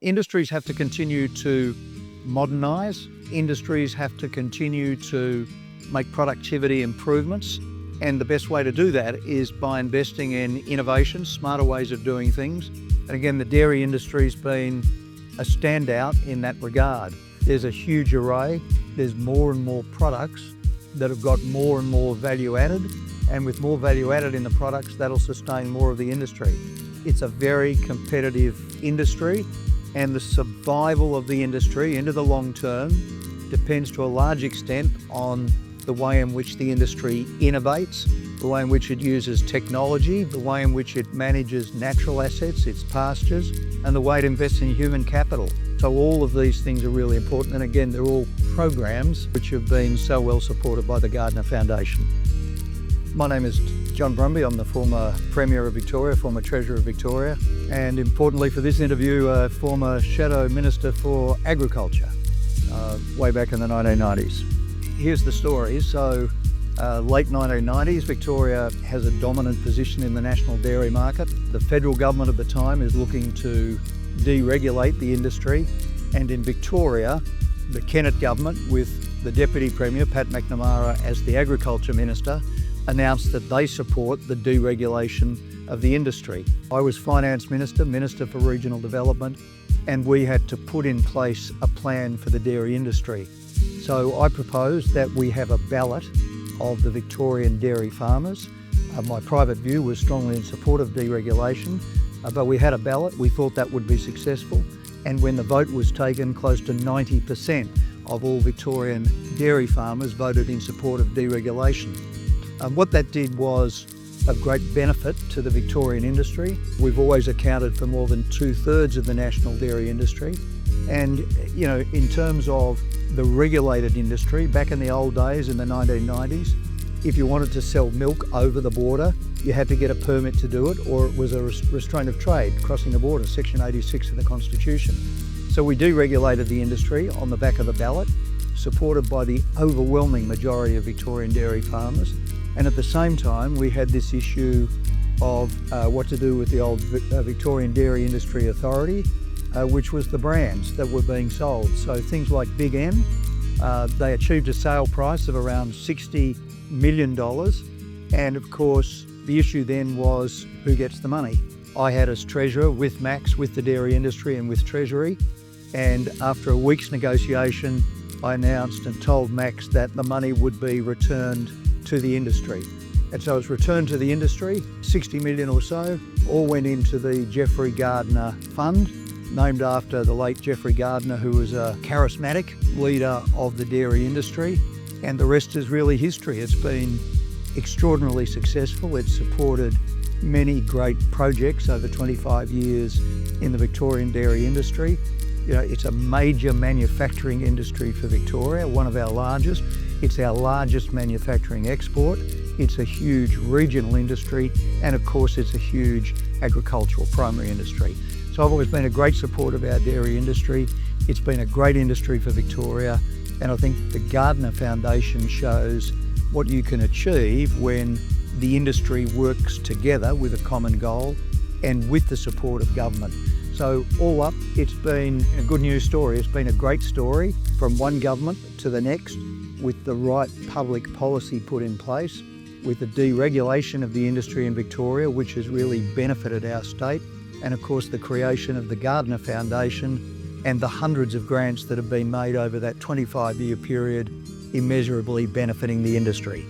Industries have to continue to modernise. Industries have to continue to make productivity improvements. And the best way to do that is by investing in innovation, smarter ways of doing things. And again, the dairy industry's been a standout in that regard. There's a huge array. There's more and more products that have got more and more value added. And with more value added in the products, that'll sustain more of the industry. It's a very competitive industry, and the survival of the industry into the long term depends to a large extent on the way in which the industry innovates, the way in which it uses technology, the way in which it manages natural assets, its pastures, and the way it invests in human capital. So all of these things are really important, and again, they're all programs which have been so well supported by the Gardiner Foundation. My name is John Brumby. I'm the former Premier of Victoria, former Treasurer of Victoria, and importantly for this interview, former Shadow Minister for Agriculture, way back in the 1990s. Here's the story. So, late 1990s, Victoria has a dominant position in the national dairy market. The federal government at the time is looking to deregulate the industry, and in Victoria, the Kennett government, with the Deputy Premier, Pat McNamara, as the Agriculture Minister, announced that they support the deregulation of the industry. I was Finance Minister, Minister for Regional Development, and we had to put in place a plan for the dairy industry. So I proposed that we have a ballot of the Victorian dairy farmers. My private view was strongly in support of deregulation, but we had a ballot. We thought that would be successful. And when the vote was taken, close to 90% of all Victorian dairy farmers voted in support of deregulation. What that did was of great benefit to the Victorian industry. We've always accounted for more than 2/3 of the national dairy industry. And, in terms of the regulated industry, back in the old days in the 1990s, if you wanted to sell milk over the border, you had to get a permit to do it, or it was a restraint of trade crossing the border, Section 86 of the Constitution. So we deregulated the industry on the back of the ballot, supported by the overwhelming majority of Victorian dairy farmers. And at the same time, we had this issue of what to do with the old Victorian Dairy Industry Authority, which was the brands that were being sold. So things like Big M, they achieved a sale price of around $60 million. And of course, the issue then was who gets the money. I had as Treasurer with Max, with the dairy industry and with Treasury. And after a week's negotiation, I announced and told Max that the money would be returned to the industry. And so it's returned to the industry, 60 million or so, all went into the Geoffrey Gardiner Fund, named after the late Geoffrey Gardiner, who was a charismatic leader of the dairy industry. And the rest is really history. It's been extraordinarily successful. It's supported many great projects over 25 years in the Victorian dairy industry. It's a major manufacturing industry for Victoria, one of our largest. It's our largest manufacturing export. It's a huge regional industry, and of course it's a huge agricultural primary industry. So I've always been a great supporter of our dairy industry. It's been a great industry for Victoria, and I think the Gardiner Foundation shows what you can achieve when the industry works together with a common goal and with the support of government. So all up, it's been a good news story. It's been a great story from one government to the next, with the right public policy put in place, with the deregulation of the industry in Victoria, which has really benefited our state, and of course the creation of the Gardiner Foundation and the hundreds of grants that have been made over that 25-year period, immeasurably benefiting the industry.